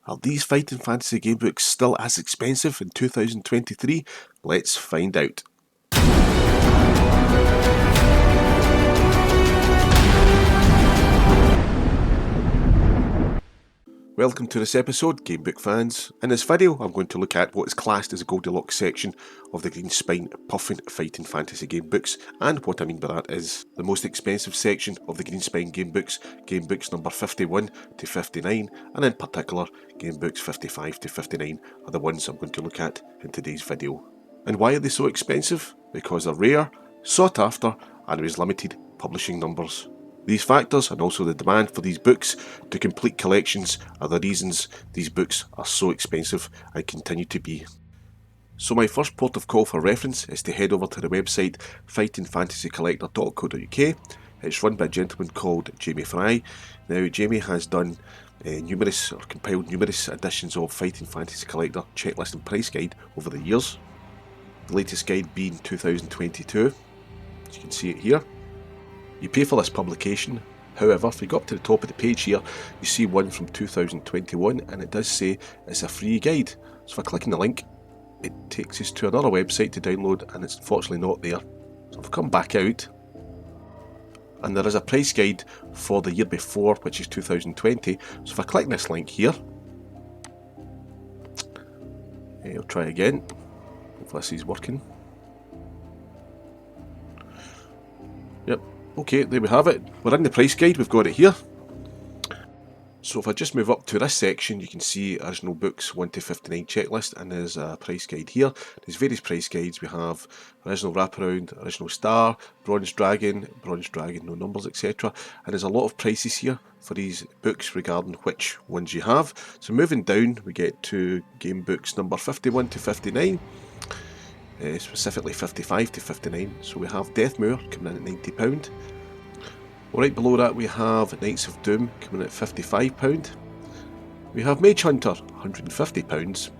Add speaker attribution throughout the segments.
Speaker 1: Are these Fighting Fantasy Gamebooks still as expensive in 2023? Let's find out. Welcome to this episode, Gamebook fans. In this video, I'm going to look at what is classed as a Goldilocks section of the Green Spine Puffin Fighting Fantasy Gamebooks, and what I mean by that is the most expensive section of the Green Spine Gamebooks, Gamebooks number 51 to 59, and in particular, Gamebooks 55 to 59 are the ones I'm going to look at in today's video. And why are they so expensive? Because they're rare, sought after, and there is limited publishing numbers. These factors, and also the demand for these books to complete collections, are the reasons these books are so expensive and continue to be. So my first port of call for reference is to head over to the website fightingfantasycollector.co.uk. It's run by a gentleman called Jamie Fry. Now Jamie has done compiled numerous editions of Fighting Fantasy Collector checklist and price guide over the years. The latest guide being 2022, as you can see it here. You pay for this publication, however, if you go up to the top of the page here, you see one from 2021 and it does say it's a free guide. So if I click on the link, it takes us to another website to download and it's unfortunately not there. So if I come back out, and there is a price guide for the year before, which is 2020. So if I click this link here, I'll try again, hopefully this is working. Yep. Okay, there we have it. We're in the price guide, we've got it here. So if I just move up to this section, you can see original books 1 to 59 checklist, and there's a price guide here. There's various price guides. We have original wraparound, original star, bronze dragon, no numbers, etc. And there's a lot of prices here for these books regarding which ones you have. So moving down, we get to game books number 51 to 59. Specifically 55 to 59. So we have Deathmoor coming in at £90. Right below that we have Knights of Doom coming in at £55. We have Magehunter, £150.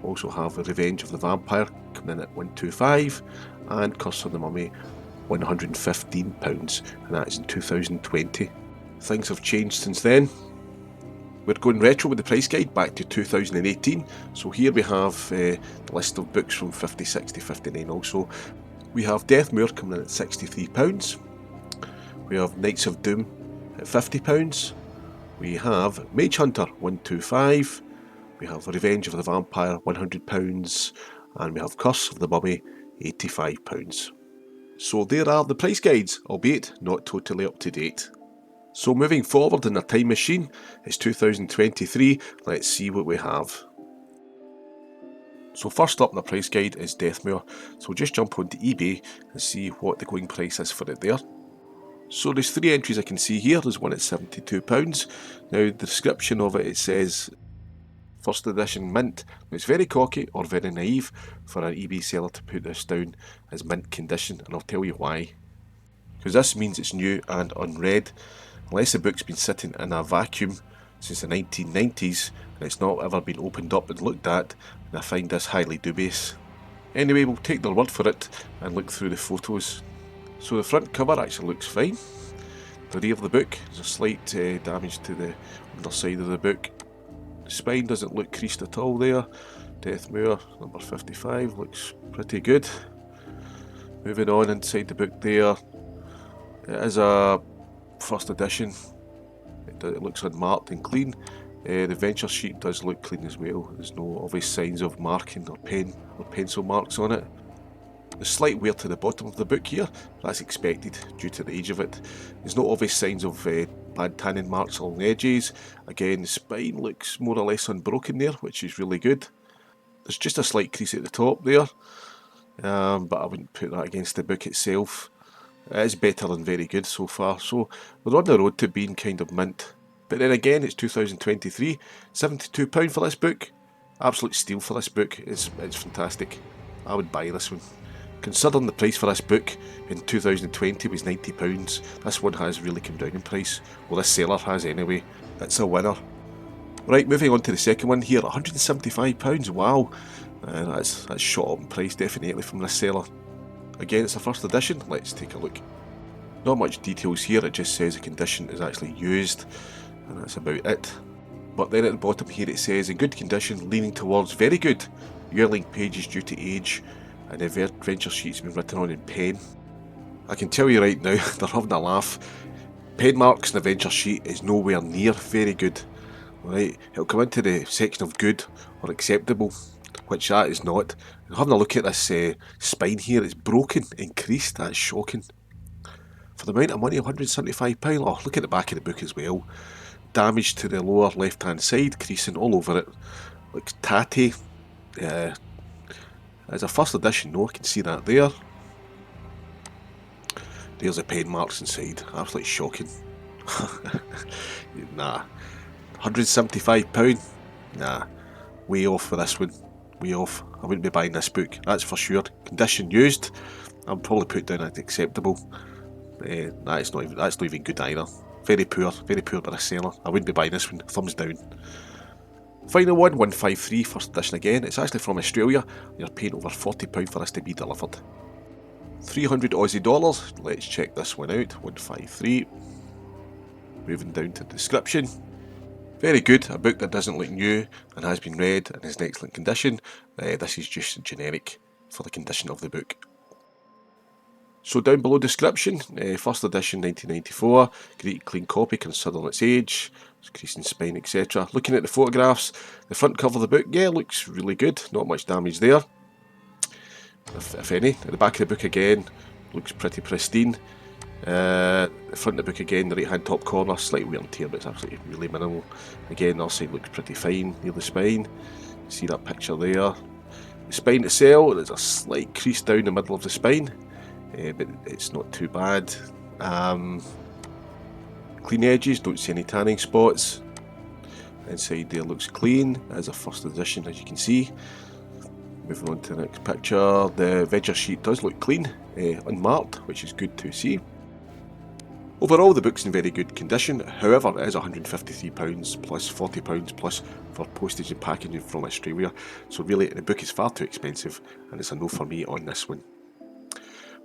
Speaker 1: Also have Revenge of the Vampire coming in at £125, and Curse of the Mummy, £115, and that is in 2020. Things have changed since then. We're going retro with the price guide back to 2018, so here we have the list of books from 56 to 59 also. We have Deathmoor coming in at £63, we have Knights of Doom at £50, we have Magehunter £125, we have Revenge of the Vampire £100, and we have Curse of the Mummy £85. So there are the price guides, albeit not totally up to date. So moving forward in our time machine, it's 2023, let's see what we have. So first up in the price guide is Deathmoor, so we'll just jump onto eBay and see what the going price is for it there. So there's 3 entries I can see here, there's one at £72. Now the description of it, it says first edition mint. It's very cocky or very naive for an eBay seller to put this down as mint condition, and I'll tell you why. Because this means it's new and unread. Unless the book's been sitting in a vacuum since the 1990s and it's not ever been opened up and looked at, and I find this highly dubious. Anyway, we'll take their word for it and look through the photos. So the front cover actually looks fine. The rear of the book, there's a slight damage to the underside of the book. The spine doesn't look creased at all there. Deathmoor, number 55, looks pretty good. Moving on inside the book there, it is a first edition, it looks unmarked and clean. The venture sheet does look clean as well, there's no obvious signs of marking or pen or pencil marks on it. The slight wear to the bottom of the book here, that's expected due to the age of it. There's no obvious signs of bad tanning marks along the edges. Again, the spine looks more or less unbroken there, which is really good. There's just a slight crease at the top there, but I wouldn't put that against the book itself. It is better than very good so far, so we're on the road to being kind of mint. But then again, it's 2023, £72 for this book. Absolute steal for this book, it's fantastic. I would buy this one. Considering the price for this book in 2020 was £90, this one has really come down in price. Well, this seller has anyway. It's a winner. Right, moving on to the second one here, £175, wow. That's shot up in price definitely from this seller. Again, it's a first edition, let's take a look. Not much details here, it just says the condition is actually used, and that's about it. But then at the bottom here it says, in good condition, leaning towards very good. Yearling pages due to age, and the adventure sheet's been written on in pen. I can tell you right now, they're having a laugh. Pen marks in the adventure sheet is nowhere near very good. Right, it'll come into the section of good or acceptable, which that is not. And having a look at this spine here, it's broken, increased, that's shocking. For the amount of money, £175, oh look at the back of the book as well. Damage to the lower left hand side, creasing all over it. Looks tatty. As a first edition, no, I can see that there. There's the pen marks inside, absolutely shocking. Nah. £175? Nah. Way off for this one. Way off. I wouldn't be buying this book, that's for sure. Condition used, I'll probably put down as acceptable. That's not even good either. Very poor by the seller. I wouldn't be buying this one, thumbs down. Final one, 153, first edition again. It's actually from Australia. You're paying over £40 for this to be delivered. 300 Aussie dollars. Let's check this one out. 153. Moving down to the description. Very good. A book that doesn't look new and has been read and is in excellent condition. This is just generic for the condition of the book. So down below description, first edition 1994, great clean copy considering its age, creasing spine, etc. Looking at the photographs, the front cover of the book, yeah, looks really good, not much damage there, if any. At the back of the book again, looks pretty pristine. The front of the book again, the right hand top corner, slight wear and tear, but it's absolutely really minimal. Again, the other side looks pretty fine near the spine. See that picture there. The spine itself, there's a slight crease down the middle of the spine. But it's not too bad. Clean edges, don't see any tanning spots. Inside there looks clean as a first edition, as you can see. Moving on to the next picture, the adventure sheet does look clean, unmarked, which is good to see. Overall, the book's in very good condition, however, it is £153 plus £40 plus for postage and packaging from Australia, so really the book is far too expensive, and it's a no for me on this one.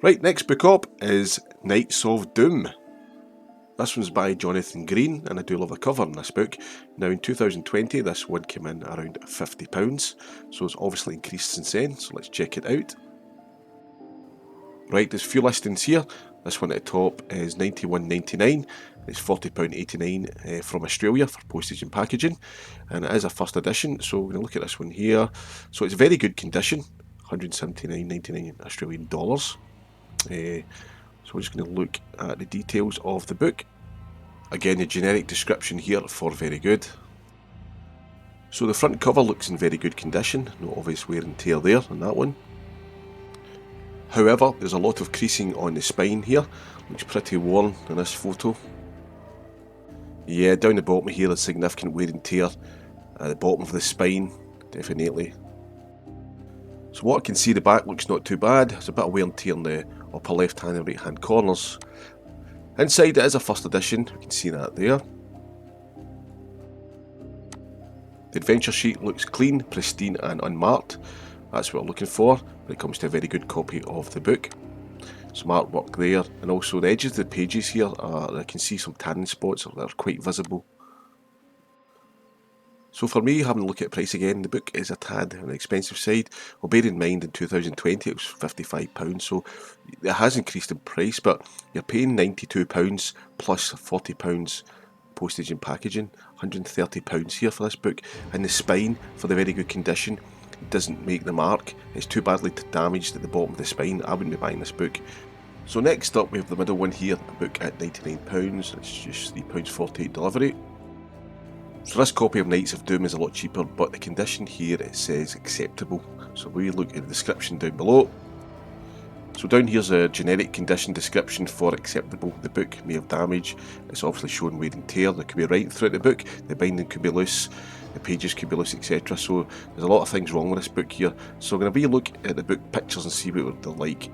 Speaker 1: Right, next book up is Knights of Doom. This one's by Jonathan Green, and I do love the cover in this book. Now in 2020, this one came in around £50, so it's obviously increased since then, so let's check it out. Right, there's a few listings here. This one at the top is £91.99, it's £40.89 from Australia for postage and packaging, and it is a first edition, so we're going to look at this one here. So it's very good condition, £179.99 Australian dollars. So we're just going to look at the details of the book. Again, the generic description here for very good. So the front cover looks in very good condition, no obvious wear and tear there on that one. However, there's a lot of creasing on the spine here, looks pretty worn in this photo. Yeah, down the bottom here there's significant wear and tear at the bottom of the spine, definitely. So what I can see, the back looks not too bad. There's a bit of wear and tear in the upper left hand and right hand corners. Inside it is a first edition, you can see that there. The adventure sheet looks clean, pristine and unmarked. That's what I'm looking for when it comes to a very good copy of the book. Some artwork there, and also the edges of the pages here, I can see some tanning spots that are quite visible. So for me, having a look at the price again, the book is a tad on the expensive side. Well, bear in mind in 2020 it was £55, so it has increased in price, but you're paying £92 plus £40 postage and packaging, £130 here for this book. And the spine, for the very good condition, doesn't make the mark. It's too badly damaged at the bottom of the spine. I wouldn't be buying this book. So next up we have the middle one here, a book at £99, it's just £3.48 delivery. So this copy of Knights of Doom is a lot cheaper, but the condition here it says acceptable. So we look at the description down below. So down here's a generic condition description for acceptable. The book may have damage, it's obviously showing wear and tear, there could be writing throughout the book, the binding could be loose, the pages could be loose, etc. So there's a lot of things wrong with this book here. So we're going to be look at the book pictures and see what they're like.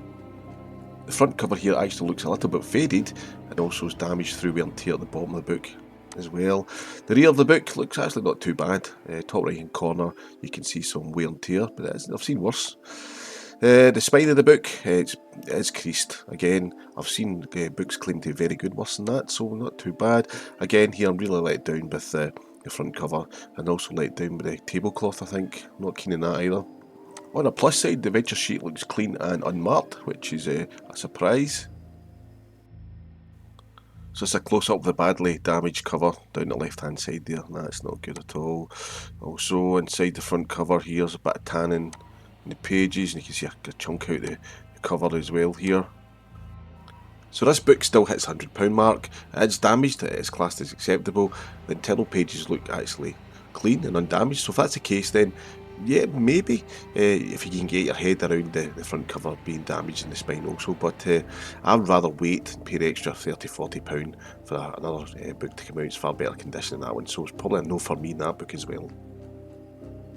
Speaker 1: The front cover here actually looks a little bit faded, and also is damaged through wear and tear at the bottom of the book as well. The rear of the book looks actually not too bad. Top right hand corner you can see some wear and tear, but I've seen worse. The spine of the book it is creased. Again, I've seen books claim to be very good worse than that, so not too bad. Again, here I'm really let down with the the front cover, and also let down with the tablecloth, I think. Not keen on that either. On the plus side, the venture sheet looks clean and unmarked, which is a surprise. So it's a close-up of the badly damaged cover down the left-hand side there. That's not good at all. Also, inside the front cover here is a bit of tanning in the pages, and you can see a chunk out the cover as well here. So this book still hits £100 mark. It's damaged, it is classed as acceptable. The internal pages look actually clean and undamaged, so if that's the case then yeah, maybe if you can get your head around the front cover being damaged in the spine also, but I'd rather wait and pay the extra £30–40 for another book to come out. It's far better condition than that one, so it's probably a no for me in that book as well.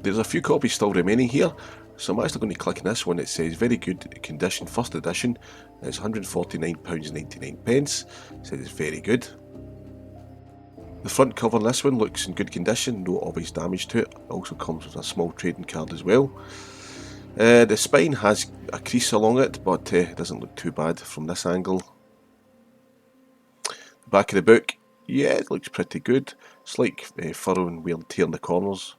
Speaker 1: There's a few copies still remaining here, so I'm actually going to click on this one. It says very good condition, first edition. It's £149.99. It says it's very good. The front cover on this one looks in good condition, no obvious damage to it. It also comes with a small trading card as well. The spine has a crease along it, but it doesn't look too bad from this angle. The back of the book, yeah, it looks pretty good. Slight furrow and wear and tear in the corners.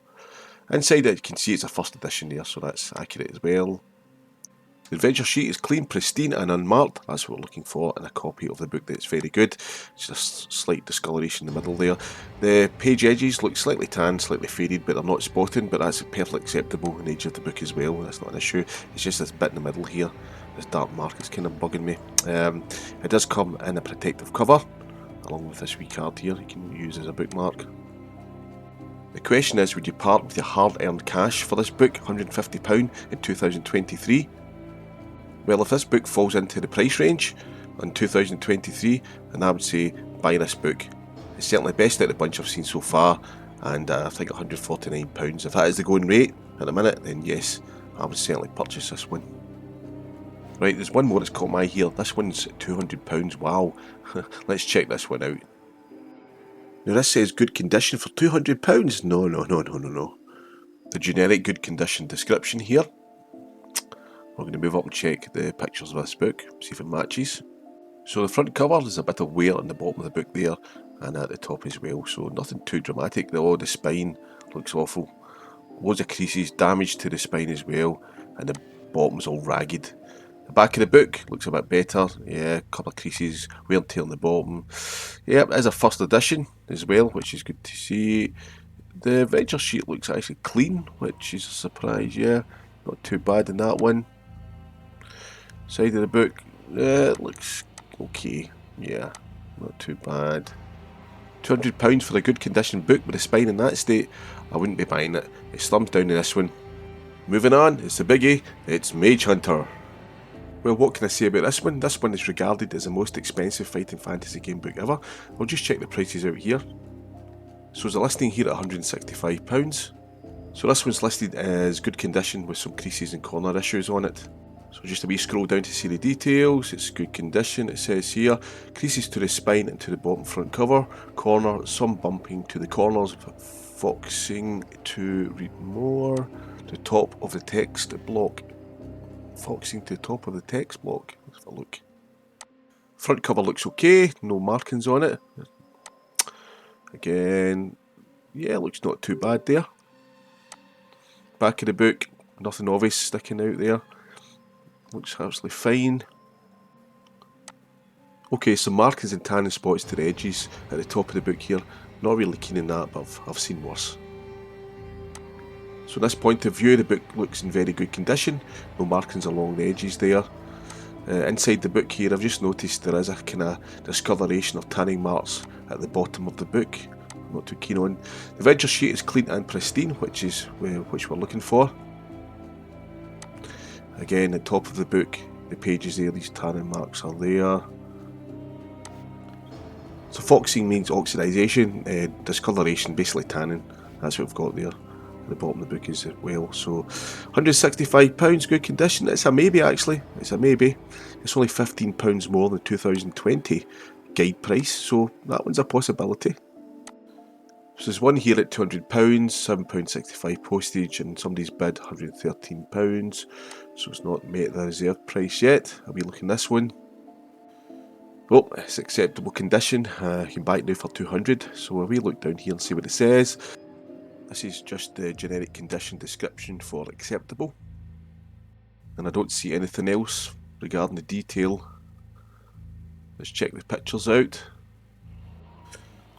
Speaker 1: Inside it, you can see it's a first edition there, so that's accurate as well. The adventure sheet is clean, pristine and unmarked. That's what we're looking for in a copy of the book that's very good. Just a slight discoloration in the middle there. The page edges look slightly tan, slightly faded, but they're not spotting, but that's perfectly acceptable in the age of the book as well. That's not an issue. It's just this bit in the middle here, this dark mark is kind of bugging me. It does come in a protective cover, along with this wee card here you can use as a bookmark. The question is, would you part with your hard-earned cash for this book, £150 in 2023? Well, if this book falls into the price range in 2023, then I would say buy this book. It's certainly the best out of the bunch I've seen so far, and I think £149. If that is the going rate at the minute, then yes, I would certainly purchase this one. Right, there's one more that's caught my eye here. This one's £200, wow. Let's check this one out. Now this says good condition for £200. No. The generic good condition description here. We're going to move up and check the pictures of this book, see if it matches. So the front cover, there's a bit of wear on the bottom of the book there, and at the top as well, so nothing too dramatic. The spine looks awful. Loads of creases, damage to the spine as well, and the bottom's all ragged. The back of the book looks a bit better, yeah, a couple of creases, wear and tear on the bottom. Yeah, it is a first edition as well, which is good to see. The adventure sheet looks actually clean, which is a surprise, yeah, not too bad in that one. Side of the book, it looks okay, yeah, not too bad. £200 for a good condition book with a spine in that state, I wouldn't be buying it. It's thumbs down in this one. Moving on, it's the biggie, it's Magehunter. Well, what can I say about this one? This one is regarded as the most expensive fighting fantasy game book ever. I'll just check the prices out here. So there's a listing here at £165. So this one's listed as good condition with some creases and corner issues on it. So just a wee scroll down to see the details. It's good condition, it says here. Creases to the spine and to the bottom front cover. Corner, some bumping to the corners. Foxing to read more. The top of the text block. Foxing to the top of the text block. Let's have a look. Front cover looks okay, no markings on it. Again, yeah, looks not too bad there. Back of the book, nothing obvious sticking out there. Looks absolutely fine. Okay, some markings and tanning spots to the edges at the top of the book here. Not really keen on that, but I've seen worse. So from this point of view, the book looks in very good condition. No markings along the edges there. Inside the book here, I've just noticed there is a kind of discoloration of tanning marks at the bottom of the book. I'm not too keen on. The venture sheet is clean and pristine, which we're looking for. Again, at the top of the book, the pages there, these tanning marks are there. So foxing means oxidisation, discoloration, basically tanning. That's what we've got there. At the bottom of the book as well. So £165, good condition. It's a maybe actually. It's a maybe. It's only £15 more than 2020 guide price, so that one's a possibility. So there's one here at £200, £7.65 postage, and somebody's bid £113, so it's not met the reserve price yet. I'll be looking at this one. Oh, it's acceptable condition. You can buy it now for 200. So if we look down here and see what it says, this is just the generic condition description for acceptable. And I don't see anything else regarding the detail. Let's check the pictures out.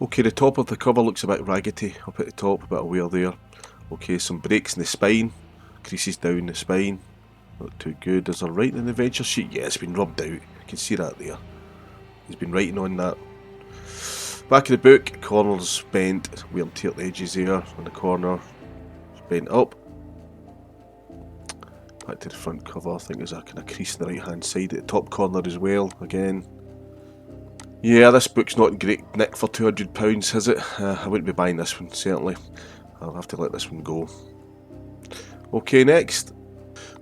Speaker 1: Okay, the top of the cover looks a bit raggedy up at the top, a bit of wear there. Okay, some breaks in the spine, creases down the spine, not too good. Is there writing in the adventure sheet? Yeah, it's been rubbed out, you can see that there. There's been writing on that. Back of the book, corners bent, wear and tear at the edges there, on the corner, bent up. Back to the front cover, I think there's a kind of crease on the right hand side at the top corner as well, again. Yeah, this book's not in great nick for £200, is it? I wouldn't be buying this one, certainly. I'll have to let this one go. Okay, next.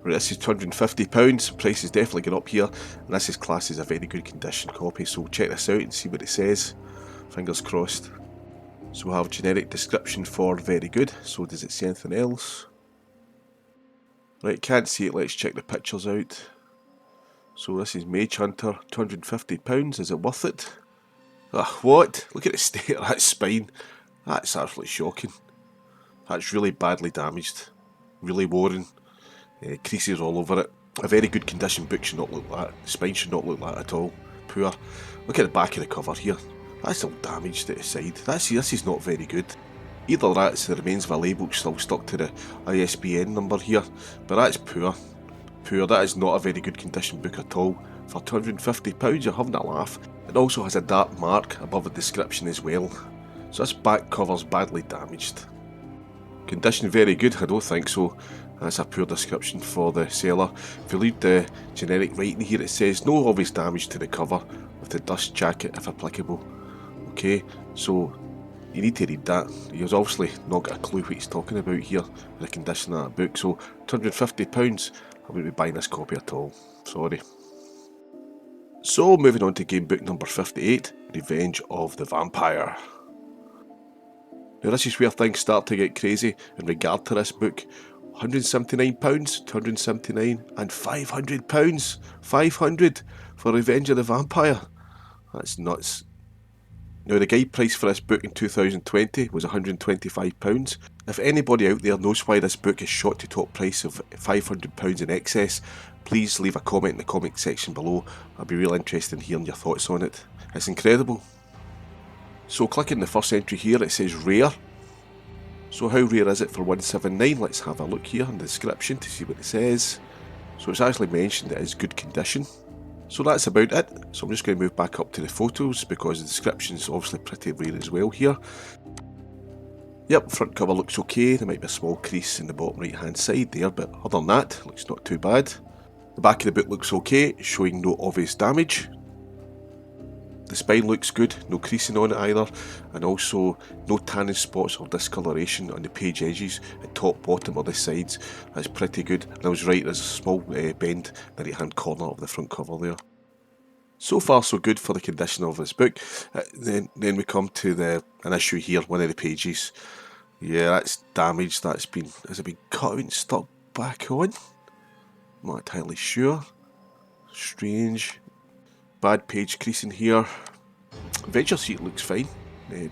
Speaker 1: Right, this is £250. Price is definitely going up here. And this is classed as a very good condition copy, so check this out and see what it says. Fingers crossed. So we'll have generic description for very good. So does it say anything else? Right, can't see it. Let's check the pictures out. So this is Magehunter, £250. Is it worth it? What? Look at the state of that spine. That's absolutely shocking. That's really badly damaged. Really worn. Creases all over it. A very good condition book should not look like that. The spine should not look like that at all. Poor. Look at the back of the cover here. That's all damaged at the side. This is not very good. Either that's the remains of a label still stuck to the ISBN number here, but that's poor. Poor. That is not a very good condition book at all. For £250, you're having a laugh. It also has a dark mark above the description as well. So this back cover's badly damaged. Condition very good? I don't think so. That's a poor description for the seller. If you read the generic writing here, it says no obvious damage to the cover with the dust jacket if applicable. Okay, so you need to read that. He's obviously not got a clue what he's talking about here with the condition of that book. So £250, I wouldn't be buying this copy at all. Sorry. So moving on to game book number 58, Revenge of the Vampire. Now this is where things start to get crazy in regard to this book. £179, £279 and £500. 500 for Revenge of the Vampire. That's nuts. Now the guide price for this book in 2020 was £125. If anybody out there knows why this book is shot to top price of £500 in excess, please leave a comment in the comment section below. I'd be really interested in hearing your thoughts on it. It's incredible. So clicking the first entry here, it says rare. So how rare is it for £179? Let's have a look here in the description to see what it says. So it's actually mentioned it is good condition. So that's about it. So I'm just going to move back up to the photos because the description is obviously pretty rare as well here. Yep, front cover looks okay. There might be a small crease in the bottom right hand side there, but other than that, it looks not too bad. The back of the book looks okay, showing no obvious damage. The spine looks good, no creasing on it either, and also no tanning spots or discoloration on the page edges at top, bottom or the sides. That's pretty good, and I was right, there's a small bend in the right hand corner of the front cover there. So far so good for the condition of this book. Then we come to an issue here, one of the pages. Yeah, that's damaged, has it been cut out and stuck back on? I'm not entirely sure. Strange. Bad page creasing here. Adventure sheet looks fine,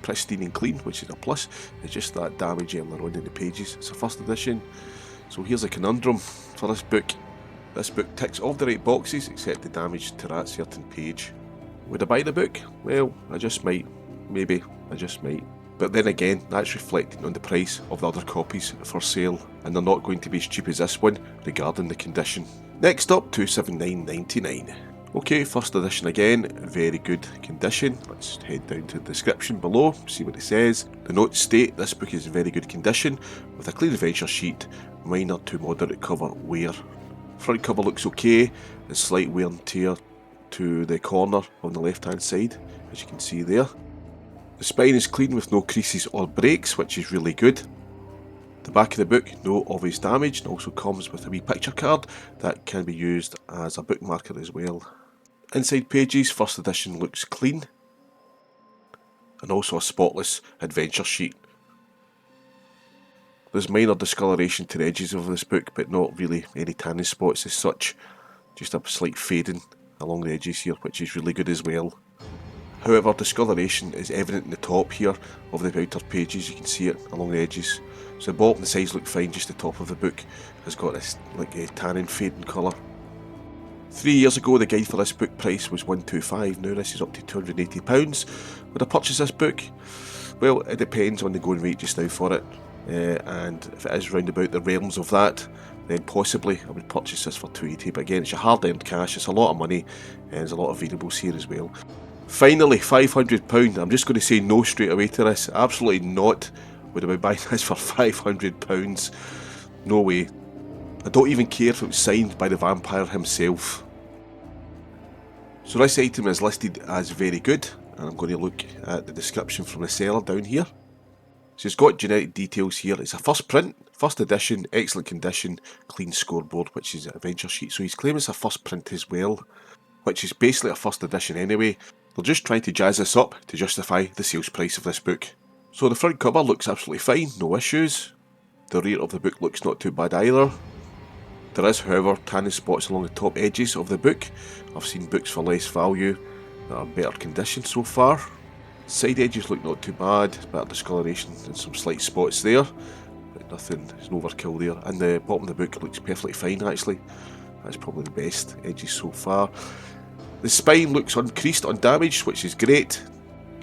Speaker 1: pristine and clean, which is a plus. It's just that damage earlier on in the pages. It's a first edition. So here's a conundrum for this book. This book ticks all the right boxes except the damage to that certain page. Would I buy the book? Well, I just might. Maybe, I just might. But then again, that's reflecting on the price of the other copies for sale, and they're not going to be as cheap as this one regarding the condition. Next up, £279.99. Okay, first edition again, very good condition. Let's head down to the description below, see what it says. The notes state this book is in very good condition, with a clean adventure sheet, minor to moderate cover wear. Front cover looks okay, a slight wear and tear to the corner on the left hand side, as you can see there. The spine is clean with no creases or breaks, which is really good. The back of the book, no obvious damage, and also comes with a wee picture card that can be used as a bookmarker as well. Inside pages, first edition looks clean, and also a spotless adventure sheet. There's minor discoloration to the edges of this book, but not really any tanning spots as such, just a slight fading. along the edges here, which is really good as well. However, discoloration is evident in the top here of the outer pages. You can see it along the edges. So the bottom and the sides look fine, just the top of the book has got this like a tannin fading colour. 3 years ago the guide for this book price was £125, now this is up to £280. Would I purchase this book? Well, it depends on the going rate just now for it, and if it is round about the realms of that, then possibly I would purchase this for £280, but again it's your hard earned cash, it's a lot of money, and there's a lot of variables here as well. Finally, £500, I'm just going to say no straight away to this, absolutely not would I be buying this for £500, no way. I don't even care if it was signed by the vampire himself. So this item is listed as very good, and I'm going to look at the description from the seller down here. So it's got generic details here. It's a first print, first edition, excellent condition, clean scoreboard, which is an adventure sheet. So he's claiming it's a first print as well, which is basically a first edition anyway. They're just trying to jazz this up to justify the sales price of this book. So the front cover looks absolutely fine, no issues. The rear of the book looks not too bad either. There is, however, tannin spots along the top edges of the book. I've seen books for less value that are in better condition so far. Side edges look not too bad, better discoloration and some slight spots there, but nothing, there's no overkill there. And the bottom of the book looks perfectly fine actually. That's probably the best edges so far. The spine looks uncreased, undamaged, which is great.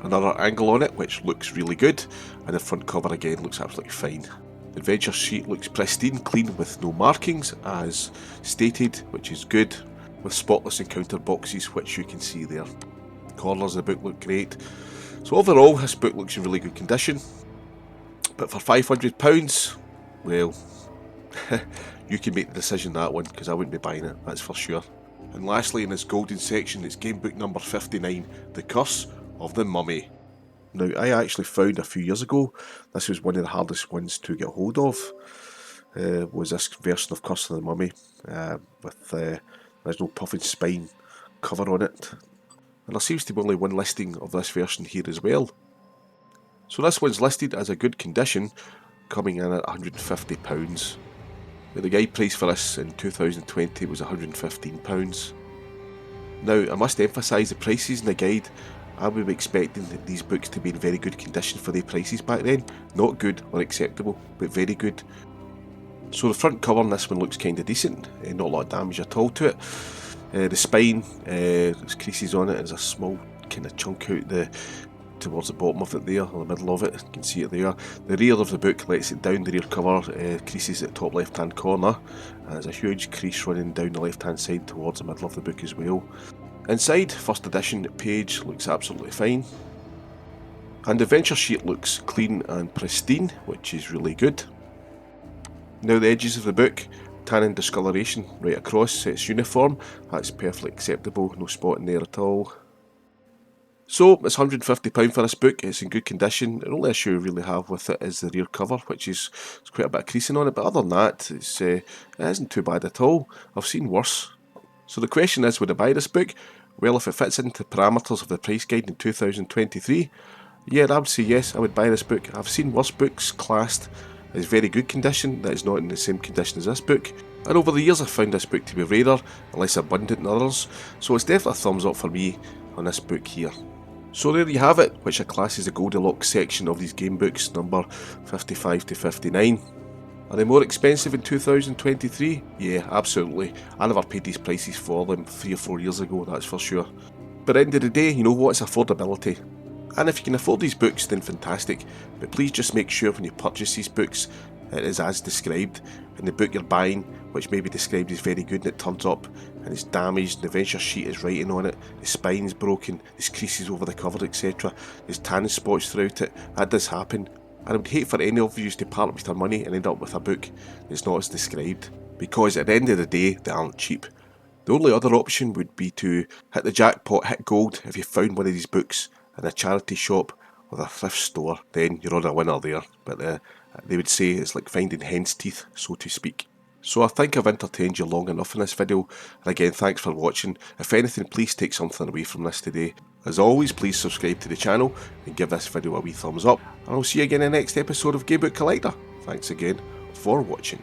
Speaker 1: Another angle on it, which looks really good. And the front cover again looks absolutely fine. The adventure sheet looks pristine, clean with no markings as stated, which is good, with spotless encounter boxes which you can see there. The corners of the book look great. So overall this book looks in really good condition, but for £500, well, you can make the decision that one, because I wouldn't be buying it, that's for sure. And lastly in this golden section it's Gamebook number 59, The Curse of the Mummy. Now, I actually found a few years ago, this was one of the hardest ones to get hold of, was this version of Curse of the Mummy, with the original puffin spine cover on it. And there seems to be only one listing of this version here as well. So this one's listed as a good condition, coming in at £150. Now, the guide price for this in 2020 was £115. Now, I must emphasise the prices in the guide. I would be expecting these books to be in very good condition for their prices back then. Not good or acceptable, but very good. So the front cover on this one looks kind of decent, not a lot of damage at all to it. The spine, there's creases on it, there's a small kind of chunk out towards the bottom of it there, or the middle of it, you can see it there. The rear of the book lets it down, the rear cover creases at the top left hand corner, and there's a huge crease running down the left hand side towards the middle of the book as well. Inside, first edition page looks absolutely fine, and the adventure sheet looks clean and pristine, which is really good. Now the edges of the book, tannin discoloration right across, it's uniform, that's perfectly acceptable, no spot in there at all. So it's £150 for this book, it's in good condition. The only issue I really have with it is the rear cover, which is quite a bit of creasing on it, but other than that, it isn't too bad at all. I've seen worse. So the question is, would I buy this book? Well, if it fits into the parameters of the price guide in 2023, yeah, I would say yes, I would buy this book. I've seen worse books classed as very good condition that is not in the same condition as this book, and over the years I've found this book to be rarer and less abundant than others, so it's definitely a thumbs up for me on this book here. So there you have it, which I class as the Goldilocks section of these game books, number 55 to 59. Are they more expensive in 2023? Yeah, absolutely. I never paid these prices for them 3 or 4 years ago, that's for sure. But at the end of the day, you know what, it's affordability. And if you can afford these books, then fantastic. But please just make sure when you purchase these books, it is as described. And the book you're buying, which may be described as very good, and it turns up and it's damaged, the adventure sheet is writing on it, the spine's broken, there's creases over the cover, etc. There's tannin spots throughout it. That does happen. And I would hate for any of you to part with their money and end up with a book that's not as described, because at the end of the day, they aren't cheap. The only other option would be to hit the jackpot, hit gold, if you found one of these books in a charity shop or a thrift store, then you're on a winner there. But they would say it's like finding hen's teeth, so to speak. So I think I've entertained you long enough in this video, and again, thanks for watching. If anything, please take something away from this today. As always, please subscribe to the channel and give this video a wee thumbs up, and I'll see you again in the next episode of Gamebook Collector. Thanks again for watching.